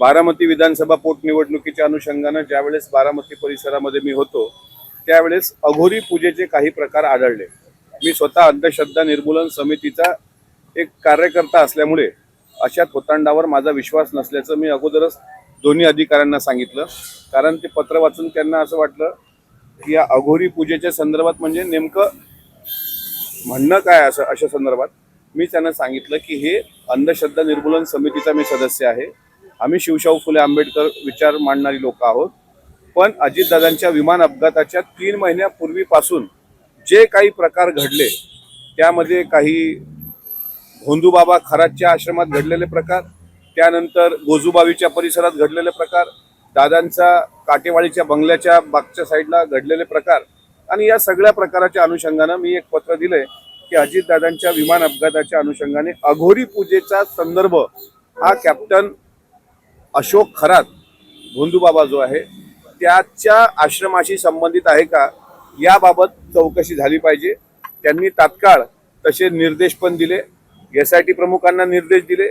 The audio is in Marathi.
बारामती विधानसभा पोटनिवडणुकीच्या अनुषंगानं ज्यावेळेस बारामती परिसरामध्ये मी होतो त्यावेळेस अघोरी पूजेचे काही प्रकार आढळले। मी स्वतः अंधश्रद्धा निर्मूलन समितीचा एक कार्यकर्ता असल्यामुळे अशा खोतांडावर माझा विश्वास नसल्याचं मी अगोदरच दोन्ही अधिकाऱ्यांना सांगितलं। कारण ते पत्र वाचून त्यांना असं वाटलं की या अघोरी पूजेच्या संदर्भात म्हणजे नेमकं म्हणणं काय असं अशा संदर्भात मी त्यांना सांगितलं की हे अंधश्रद्धा निर्मूलन समितीचा मी सदस्य आहे। आम्ही शिवशाहू फुले आंबेडकर विचार मांडणारी लोक आहोत। पण अजितदादांच्या विमान अपघाताच्या 3 महिन्यापूर्वीपासून जे काही प्रकार घडले त्यामध्ये काही भोंदूबाबा खरातच्या आश्रमात घडलेले प्रकार, त्यानंतर गोजूबावीच्या परिसरात घडलेले प्रकार, दादांचा काटेवाडीच्या बंगल्याच्या मागच्या साईडला घडलेले प्रकार आणि या सगळ्या प्रकाराच्या अनुषंगाने मी एक पत्र दिले की अजितदादांच्या विमान अपघाताच्या अनुषंगाने अघोरी पूजेचा संदर्भ हा कॅप्टन अशोक खरात भोंदूबाबा जो आहे त्याच्या आश्रमाशी संबंधित आहे का याबाबत चौकशी झाली पाहिजे। त्यांनी तात्काळ तसे निर्देश पण दिले, SIT प्रमुखांना निर्देश दिले